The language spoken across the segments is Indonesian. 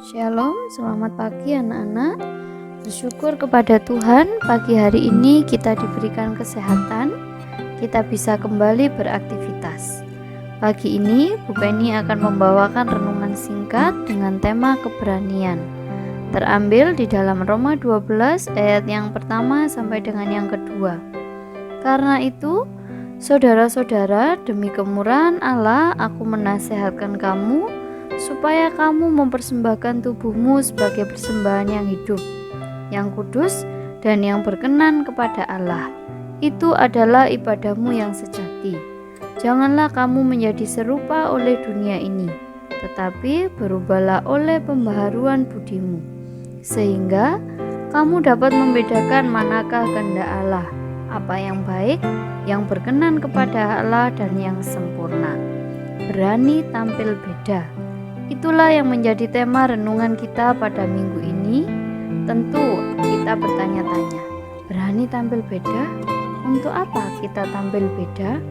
Shalom, selamat pagi anak-anak. Bersyukur kepada Tuhan, pagi hari ini kita diberikan kesehatan, kita bisa kembali beraktivitas. Pagi ini, Bu Penny akan membawakan renungan singkat dengan tema keberanian. Terambil di dalam Roma 12 ayat yang pertama sampai dengan yang kedua. Karena itu, saudara-saudara, demi kemurahan Allah, aku menasihatkan kamu supaya kamu mempersembahkan tubuhmu sebagai persembahan yang hidup, yang kudus, dan yang berkenan kepada Allah. Itu adalah ibadahmu yang sejati. Janganlah kamu menjadi serupa oleh dunia ini, tetapi berubahlah oleh pembaharuan budimu, sehingga kamu dapat membedakan manakah kehendak Allah, apa yang baik, yang berkenan kepada Allah, dan yang sempurna. Berani tampil beda. Itulah yang menjadi tema renungan kita pada minggu ini. Tentu kita bertanya-tanya, berani tampil beda? Untuk apa kita tampil beda?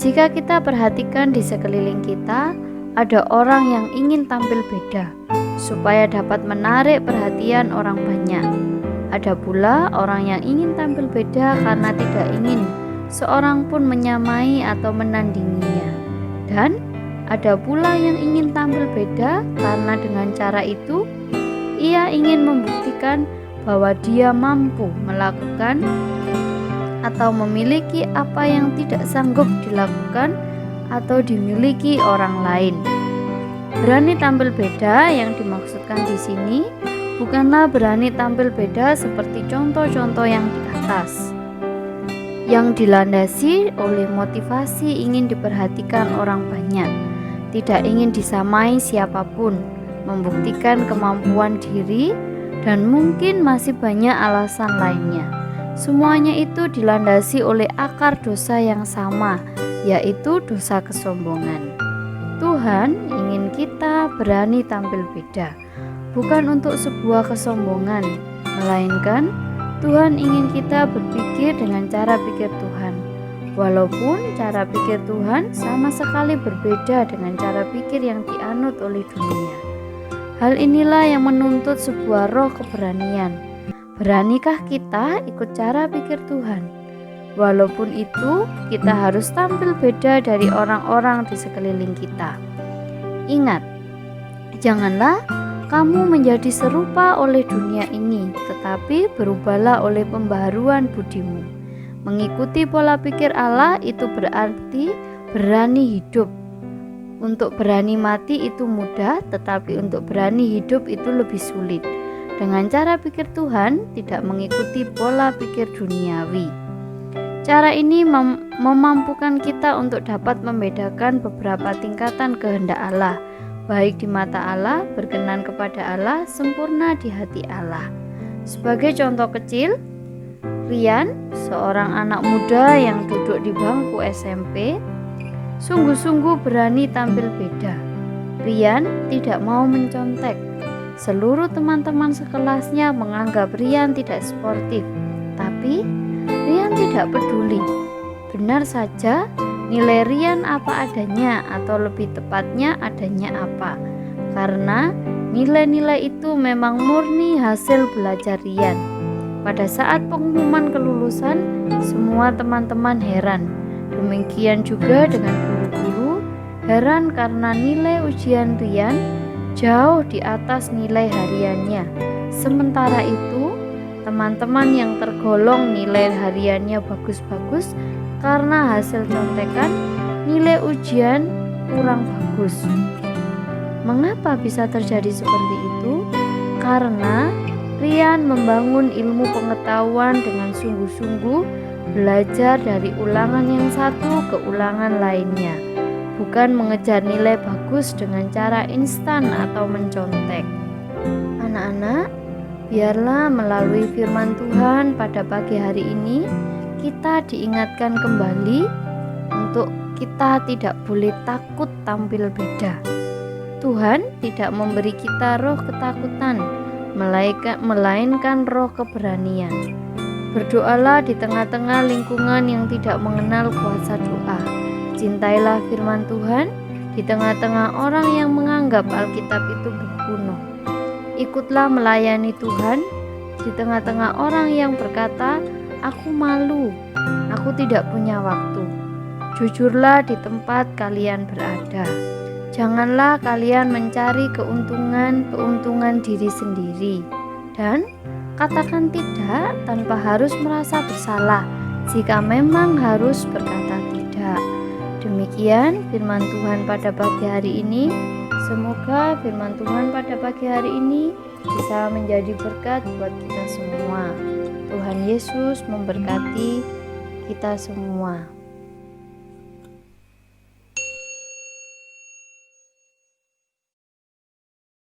Jika kita perhatikan di sekeliling kita, ada orang yang ingin tampil beda, supaya dapat menarik perhatian orang banyak. Ada pula orang yang ingin tampil beda karena tidak ingin seorang pun menyamai atau menandinginya. Dan ada pula yang ingin tampil beda karena dengan cara itu ia ingin membuktikan bahwa dia mampu melakukan atau memiliki apa yang tidak sanggup dilakukan atau dimiliki orang lain. Berani tampil beda yang dimaksudkan di sini bukanlah berani tampil beda seperti contoh-contoh yang di atas, yang dilandasi oleh motivasi ingin diperhatikan orang banyak, tidak ingin disamai siapapun, membuktikan kemampuan diri, dan mungkin masih banyak alasan lainnya. Semuanya itu dilandasi oleh akar dosa yang sama, yaitu dosa kesombongan. Tuhan ingin kita berani tampil beda, bukan untuk sebuah kesombongan, melainkan Tuhan ingin kita berpikir dengan cara pikir Tuhan. Walaupun cara pikir Tuhan sama sekali berbeda dengan cara pikir yang dianut oleh dunia. Hal inilah yang menuntut sebuah roh keberanian. Beranikah kita ikut cara pikir Tuhan? Walaupun itu, kita harus tampil beda dari orang-orang di sekeliling kita. Ingat, janganlah kamu menjadi serupa oleh dunia ini, tetapi berubahlah oleh pembaharuan budimu. Mengikuti pola pikir Allah itu berarti berani hidup. Untuk berani mati itu mudah, tetapi untuk berani hidup itu lebih sulit. Dengan cara pikir Tuhan, tidak mengikuti pola pikir duniawi. Cara ini memampukan kita untuk dapat membedakan beberapa tingkatan kehendak Allah, baik di mata Allah, berkenan kepada Allah, sempurna di hati Allah. Sebagai contoh kecil, Rian, seorang anak muda yang duduk di bangku SMP, sungguh-sungguh berani tampil beda. Rian tidak mau mencontek. Seluruh teman-teman sekelasnya menganggap Rian tidak sportif, tapi Rian tidak peduli. Benar saja, nilai Rian apa adanya, atau lebih tepatnya adanya apa, karena nilai-nilai itu memang murni hasil belajar Rian. Pada saat pengumuman kelulusan, semua teman-teman heran. Demikian juga dengan guru-guru, heran karena nilai ujian Rian jauh di atas nilai hariannya. Sementara itu, teman-teman yang tergolong nilai hariannya bagus-bagus karena hasil contekan, nilai ujian kurang bagus. Mengapa bisa terjadi seperti itu? Karena Rian membangun ilmu pengetahuan dengan sungguh-sungguh, belajar dari ulangan yang satu ke ulangan lainnya, bukan mengejar nilai bagus dengan cara instan atau mencontek. Anak-anak, biarlah melalui firman Tuhan pada pagi hari ini, kita diingatkan kembali untuk kita tidak boleh takut tampil beda. Tuhan tidak memberi kita roh ketakutan, melainkan roh keberanian. Berdoalah di tengah-tengah lingkungan yang tidak mengenal kuasa doa. Cintailah firman Tuhan, di tengah-tengah orang yang menganggap Alkitab itu buku kuno. Ikutlah melayani Tuhan di tengah-tengah orang yang berkata, "Aku malu, aku tidak punya waktu." Jujurlah di tempat kalian berada. Janganlah kalian mencari keuntungan diri sendiri, dan katakan tidak tanpa harus merasa bersalah jika memang harus berkata tidak. Demikian firman Tuhan pada pagi hari ini. Semoga firman Tuhan pada pagi hari ini bisa menjadi berkat buat kita semua. Tuhan Yesus memberkati kita semua.